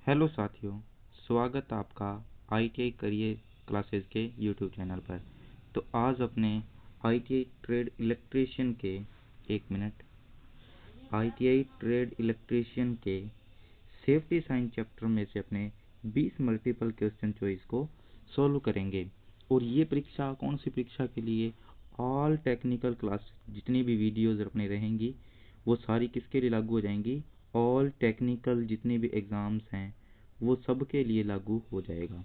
Hello साथियों, स्वागत आपका आईटीआई करियर क्लासेस के यूट्यूब चैनल पर। तो आज अपने आईटीआई ट्रेड इलेक्ट्रीशियन के एक मिनट आईटीआई ट्रेड इलेक्ट्रीशियन के सेफ्टी साइन चैप्टर में से अपने 20 मल्टीपल क्वेश्चन चॉइस को सॉल्व करेंगे। और ये परीक्षा कौन सी परीक्षा के लिए? ऑल टेक्निकल क्लास जितनी भी वीडियोज़ अपने रहेंगी वो सारी किसके लिए लागू हो जाएंगी? ऑल टेक्निकल जितने भी एग्ज़ाम्स हैं वो सब के लिए लागू हो जाएगा।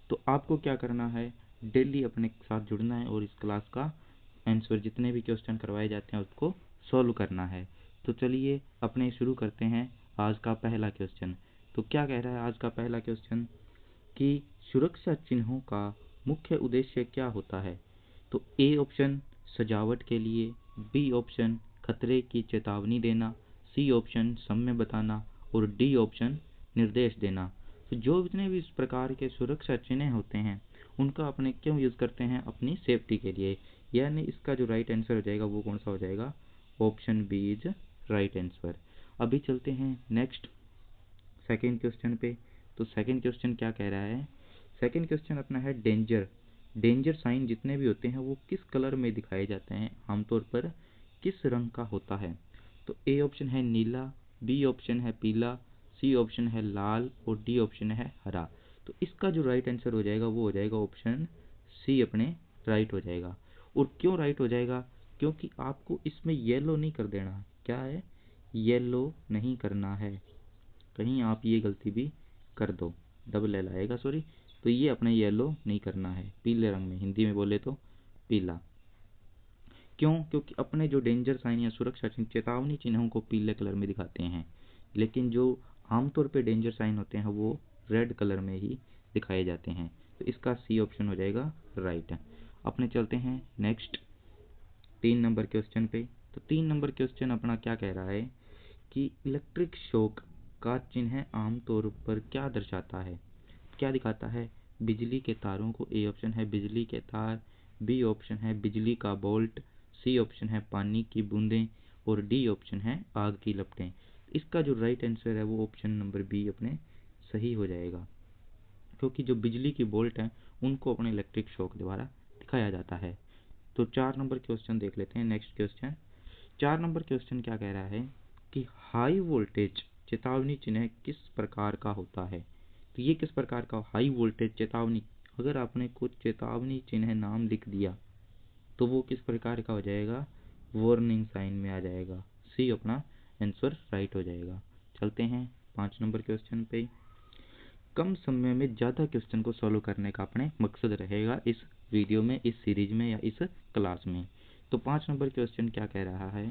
तो आपको क्या करना है, डेली अपने साथ जुड़ना है और इस क्लास का आंसर जितने भी क्वेश्चन करवाए जाते हैं उसको सॉल्व करना है। तो चलिए अपने शुरू करते हैं आज का पहला क्वेश्चन। तो क्या कह रहा है आज का पहला क्वेश्चन कि सुरक्षा चिन्हों का मुख्य उद्देश्य क्या होता है? तो ए ऑप्शन सजावट के लिए, बी ऑप्शन खतरे की चेतावनी देना, सी ऑप्शन समय बताना और डी ऑप्शन निर्देश देना। तो जो जितने भी इस प्रकार के सुरक्षा चिन्ह होते हैं उनका अपने क्यों यूज़ करते हैं? अपनी सेफ्टी के लिए। यानी इसका जो राइट आंसर हो जाएगा वो कौन सा हो जाएगा? Option B is right answer. अभी चलते हैं नेक्स्ट सेकेंड क्वेश्चन पे। तो सेकेंड क्वेश्चन क्या कह रहा है? सेकेंड क्वेश्चन अपना है डेंजर। डेंजर साइन जितने भी होते हैं वो किस कलर में दिखाए जाते हैं? आमतौर पर किस रंग का होता है? तो ए ऑप्शन है नीला, बी ऑप्शन है पीला, सी ऑप्शन है लाल और डी ऑप्शन है हरा। तो इसका जो राइट आंसर हो जाएगा वो हो जाएगा ऑप्शन सी अपने राइट हो जाएगा। और क्यों राइट हो जाएगा? क्योंकि आपको इसमें येलो नहीं कर देना। क्या है? येलो नहीं करना है। कहीं आप ये गलती भी कर दो, डबल एल आएगा सॉरी। तो ये अपने येलो नहीं करना है, पीले रंग में, हिंदी में बोले तो पीला। क्यों? क्योंकि अपने जो डेंजर साइन या सुरक्षा चिन्ह चेतावनी चिन्हों को पीले कलर में दिखाते हैं, लेकिन जो आमतौर पे डेंजर साइन होते हैं वो रेड कलर में ही दिखाए जाते हैं। तो इसका सी ऑप्शन हो जाएगा राइट। अपने चलते हैं नेक्स्ट 3 नंबर क्वेश्चन पे। तो 3 नंबर क्वेश्चन अपना क्या कह रहा है कि इलेक्ट्रिक शॉक का चिन्ह आमतौर पर क्या दर्शाता है? क्या दिखाता है? बिजली के तारों को। ए ऑप्शन है बिजली के तार, बी ऑप्शन है बिजली का बोल्ट, सी ऑप्शन है पानी की बूंदें और डी ऑप्शन है आग की लपटें। इसका जो राइट आंसर है वो ऑप्शन नंबर बी अपने सही हो जाएगा, क्योंकि जो बिजली की बोल्ट हैं उनको अपने इलेक्ट्रिक शॉक द्वारा दिखाया जाता है। तो 4 नंबर क्वेश्चन देख लेते हैं। नेक्स्ट क्वेश्चन 4 नंबर क्वेश्चन क्या कह रहा है कि हाई वोल्टेज चेतावनी चिन्ह किस प्रकार का होता है? तो ये किस प्रकार का हाई वोल्टेज चेतावनी, अगर आपने कुछ चेतावनी चिन्ह नाम लिख दिया तो वो किस प्रकार का हो जाएगा? वार्निंग साइन में आ जाएगा। सी अपना आंसर राइट हो जाएगा। चलते हैं 5 नंबर क्वेश्चन पे। कम समय में ज़्यादा क्वेश्चन को सॉल्व करने का अपने मकसद रहेगा इस वीडियो में, इस सीरीज में या इस क्लास में। तो 5 नंबर क्वेश्चन क्या कह रहा है?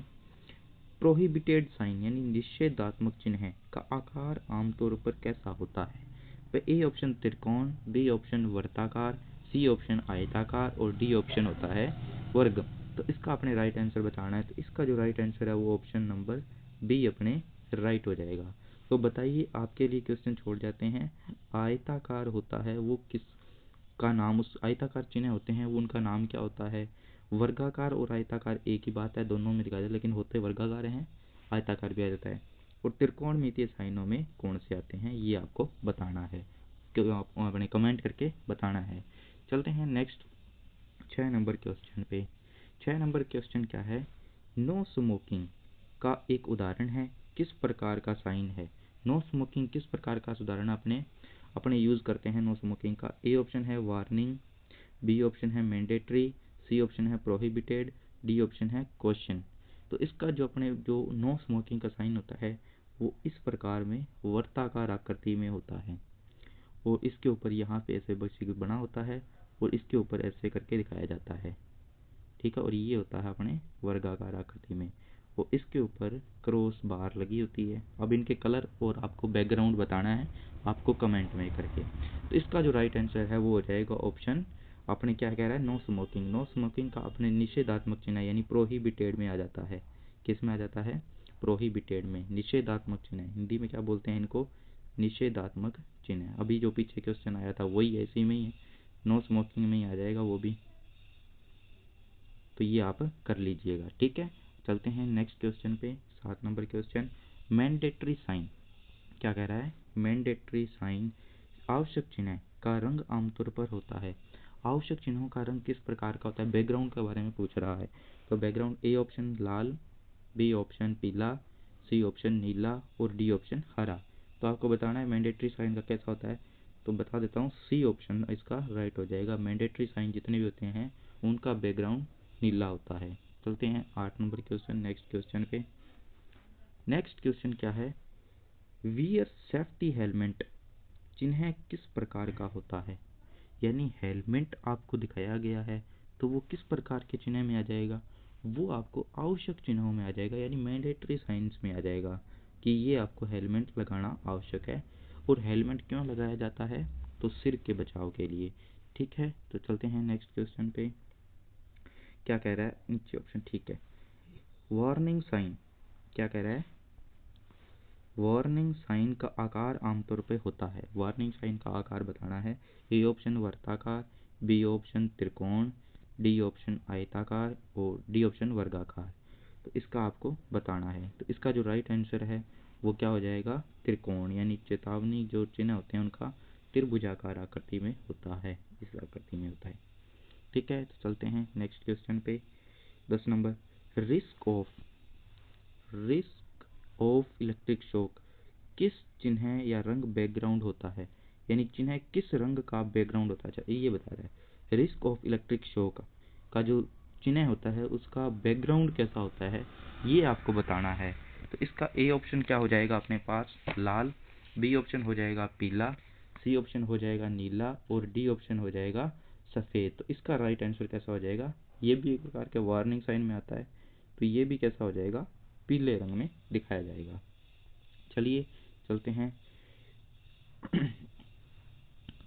प्रोहिबिटेड साइन यानी निषेधात्मक चिन्ह का आकार आमतौर पर कैसा होता है? तो ए ऑप्शन त्रिकोण, बी ऑप्शन वर्ताकार, सी ऑप्शन आयताकार और डी ऑप्शन होता है वर्ग। तो इसका अपने राइट आंसर बताना है। तो इसका जो राइट आंसर है वो ऑप्शन नंबर बी अपने राइट हो जाएगा। तो बताइए, आपके लिए क्वेश्चन छोड़ जाते हैं। आयताकार होता है वो किस का नाम, उस आयताकार चिन्ह होते हैं वो उनका नाम क्या होता है? वर्गाकार और आयताकार एक ही बात है, दोनों में दिखाई जाता है, लेकिन होते वर्गाकार हैं, आयताकार भी आ जाता है। और त्रिकोणमितीय साइनों में कौन से आते हैं ये आपको बताना है, क्योंकि आपको अपने कमेंट करके बताना है। चलते हैं नेक्स्ट 6 नंबर क्वेश्चन पे। 6 नंबर क्वेश्चन क्या है? नो स्मोकिंग का एक उदाहरण है, किस प्रकार का साइन है? नो स्मोकिंग किस प्रकार का उदाहरण अपने अपने यूज़ करते हैं नो स्मोकिंग का? ए ऑप्शन है वार्निंग, बी ऑप्शन है मैंडेटरी, सी ऑप्शन है प्रोहिबिटेड, डी ऑप्शन है क्वेश्चन। तो इसका जो अपने जो नो स्मोकिंग का साइन होता है वो इस प्रकार में वर्ताकार आकृति में होता है और इसके ऊपर यहाँ पे ऐसे बक्सी बना होता है और इसके ऊपर ऐसे करके दिखाया जाता है, ठीक है। और ये होता है अपने वर्गाकार आकृति में और इसके ऊपर क्रॉस बार लगी होती है। अब इनके कलर और आपको बैकग्राउंड बताना है आपको कमेंट में करके। तो इसका जो राइट आंसर है वो हो जाएगा ऑप्शन अपने क्या कह रहा है? No smoking. नो स्मोकिंग का अपने निषेधात्मक चिन्ह यानी प्रोहिबिटेड में आ जाता है। किस में आ जाता है? प्रोहिबिटेड में। निषेधात्मक चिन्ह हिंदी में क्या बोलते हैं इनको? निषेधात्मक चिन्ह। अभी जो पीछे क्वेश्चन आया था वही है, इसी में ही है, नो स्मोकिंग में ही आ जाएगा वो भी। तो ये आप कर लीजिएगा, ठीक है। चलते हैं नेक्स्ट क्वेश्चन पे। 7 नंबर क्वेश्चन मैंडेटरी साइन क्या कह रहा है, मैंडेटरी साइन आवश्यक चिन्ह का रंग आमतौर पर होता है। आवश्यक चिन्हों का रंग किस प्रकार का होता है, बैकग्राउंड के बारे में पूछ रहा है। तो बैकग्राउंड ए ऑप्शन लाल, बी ऑप्शन पीला, सी ऑप्शन नीला और डी ऑप्शन हरा। तो आपको बताना है मैंडेटरी साइन का कैसा होता है। तो बता देता हूँ, सी ऑप्शन इसका राइट हो जाएगा। मैंडेटरी साइन जितने भी होते हैं उनका बैकग्राउंड नीला होता है। चलते हैं 8 नंबर क्वेश्चन, नेक्स्ट क्वेश्चन पे। नेक्स्ट क्वेश्चन क्या है, वियर सेफ्टी हेलमेट चिन्ह किस प्रकार का होता है। यानी हेलमेट आपको दिखाया गया है तो वो किस प्रकार के चिन्ह में आ जाएगा, वो आपको आवश्यक चिन्हों में आ जाएगा, यानी मैंडेटरी साइंस में आ जाएगा कि ये आपको हेलमेट लगाना आवश्यक है। और हेलमेट क्यों लगाया जाता है, तो सिर के बचाव के लिए। ठीक है, तो चलते हैं नेक्स्ट क्वेश्चन पे। क्या कह रहा है, नीचे ऑप्शन ठीक है। वार्निंग साइन क्या कह रहा है, वार्निंग साइन का आकार आमतौर पे होता है। वार्निंग साइन का आकार बताना है। ए ऑप्शन वर्ताकार, बी ऑप्शन त्रिकोण, डी ऑप्शन आयताकार और डी ऑप्शन वर्गाकार। तो इसका आपको बताना है। तो इसका जो राइट आंसर है वो क्या हो जाएगा, त्रिकोण, यानी चेतावनी जो चिन्ह होते हैं उनका त्रिभुजाकार आकृति में होता है, इस आकृति में होता है। ठीक है, तो चलते हैं नेक्स्ट क्वेश्चन पे। 10 number, risk of electric shock किस चिन्ह या रंग बैकग्राउंड होता है। यानी चिन्ह किस रंग का बैकग्राउंड होता है, अच्छा ये बता रहा है। रिस्क ऑफ इलेक्ट्रिक शॉक का जो चिन्ह होता है उसका बैकग्राउंड कैसा होता है, ये आपको बताना है। तो इसका ए ऑप्शन क्या हो जाएगा अपने पास, लाल, बी ऑप्शन हो जाएगा पीला, सी ऑप्शन हो जाएगा नीला और डी ऑप्शन हो जाएगा सफ़ेद। तो इसका राइट आंसर कैसा हो जाएगा, ये भी एक प्रकार के वार्निंग साइन में आता है, तो ये भी कैसा हो जाएगा, पीले रंग में दिखाया जाएगा। चलिए चलते हैं।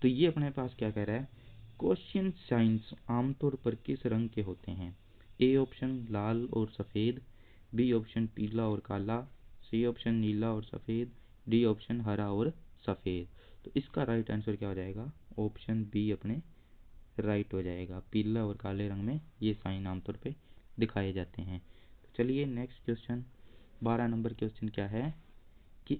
तो ये अपने पास क्या कह रहा है, क्वेश्चन साइंस आमतौर पर किस रंग के होते हैं। ए ऑप्शन लाल और सफ़ेद, बी ऑप्शन पीला और काला, सी ऑप्शन नीला और सफ़ेद, डी ऑप्शन हरा और सफ़ेद। तो इसका राइट आंसर क्या हो जाएगा, ऑप्शन बी अपने राइट हो जाएगा। पीला और काले रंग में ये साइन आमतौर पे दिखाए जाते हैं। तो चलिए नेक्स्ट क्वेश्चन, 12 नंबर क्वेश्चन क्या है कि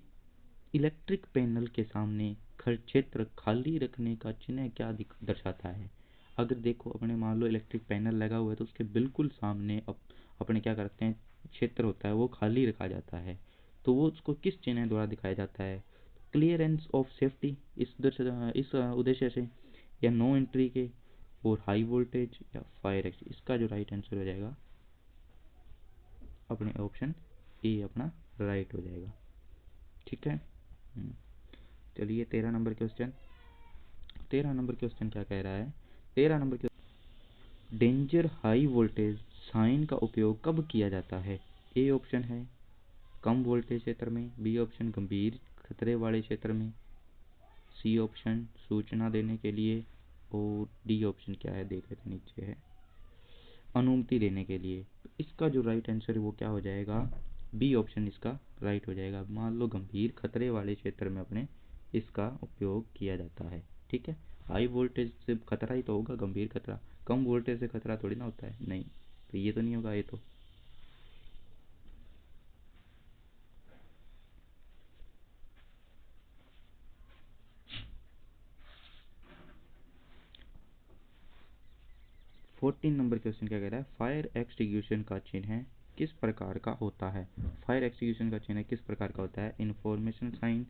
इलेक्ट्रिक पैनल के सामने क्षेत्र खाली रखने का चिन्ह क्या दर्शाता है। अगर देखो अपने मान लो इलेक्ट्रिक पैनल लगा हुआ है तो उसके बिल्कुल सामने अपने क्या करते हैं, क्षेत्र होता है वो खाली रखा जाता है। तो वो उसको किस चिन्ह द्वारा दिखाया जाता है, क्लियरेंस ऑफ सेफ्टी इस उद्देश्य से, या नो एंट्री के, और हाई वोल्टेज, या फायर एक्सिट। इसका जो राइट आंसर हो जाएगा अपने ऑप्शन ए अपना राइट हो जाएगा। ठीक है, चलिए 13 नंबर क्वेश्चन। 13 नंबर क्वेश्चन क्या कह रहा है, 13 number question, danger high voltage sign का उपयोग कब किया जाता है। ए ऑप्शन है कम वोल्टेज क्षेत्र में, बी ऑप्शन गंभीर खतरे वाले क्षेत्र में, सी ऑप्शन सूचना देने के लिए, और डी ऑप्शन क्या है देख लेते नीचे है, अनुमति देने के लिए। तो इसका जो राइट आंसर है वो क्या हो जाएगा, बी ऑप्शन इसका राइट हो जाएगा। मान लो गंभीर खतरे वाले क्षेत्र में अपने इसका उपयोग किया जाता है। ठीक है, हाई वोल्टेज से खतरा ही तो होगा, गंभीर खतरा, कम वोल्टेज से खतरा थोड़ी ना होता है, नहीं, तो ये तो नहीं होगा ये तो। फोर्टीन नंबर क्वेश्चन क्या कह रहा है, फायर एक्सटिंग्विशन का चिन्ह किस प्रकार का होता है। फायर एक्सटिंग्विशन का चिन्ह किस प्रकार का होता है, information sign,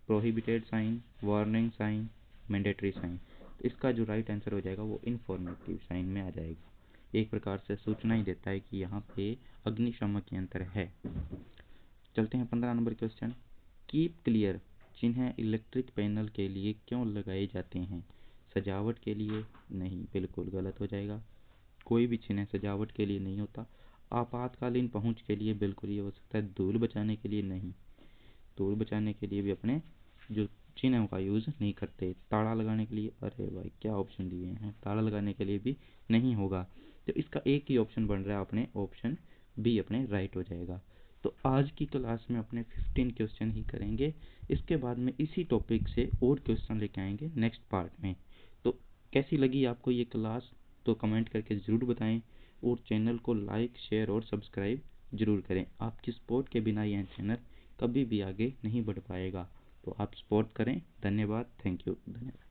prohibited sign, warning sign, mandatory sign. तो इसका जो राइट आंसर हो जाएगा वो इन्फॉर्मेटिव साइन में आ जाएगा, एक प्रकार से सूचना ही देता है कि यहाँ पे अग्निशमक यंत्र है। चलते हैं 15 नंबर क्वेश्चन, कीप क्लियर चिन्ह इलेक्ट्रिक पैनल के लिए क्यों लगाए जाते हैं। सजावट के लिए नहीं, बिल्कुल गलत हो जाएगा। कोई भी चिन्ह सजावट के लिए नहीं होता। आपातकालीन पहुंच के लिए बिल्कुल ये हो सकता है, धूल बचाने के लिए नहीं, धूल बचाने के लिए भी अपने जो चिन्हों का यूज़ नहीं करते। ताला लगाने के लिए, अरे भाई क्या ऑप्शन दिए हैं, ताला लगाने के लिए भी नहीं होगा। तो इसका एक ही ऑप्शन बन रहा है, अपने ऑप्शन बी अपने राइट हो जाएगा। तो आज की क्लास में अपने 15 क्वेश्चन ही करेंगे, इसके बाद में इसी टॉपिक से और क्वेश्चन लेके आएंगे नेक्स्ट पार्ट में। तो कैसी लगी आपको ये क्लास, तो कमेंट करके ज़रूर बताएं, और चैनल को लाइक शेयर और सब्सक्राइब ज़रूर करें। आपकी सपोर्ट के बिना यह चैनल कभी भी आगे नहीं बढ़ पाएगा। तो आप सपोर्ट करें। धन्यवाद, थैंक यू, धन्यवाद।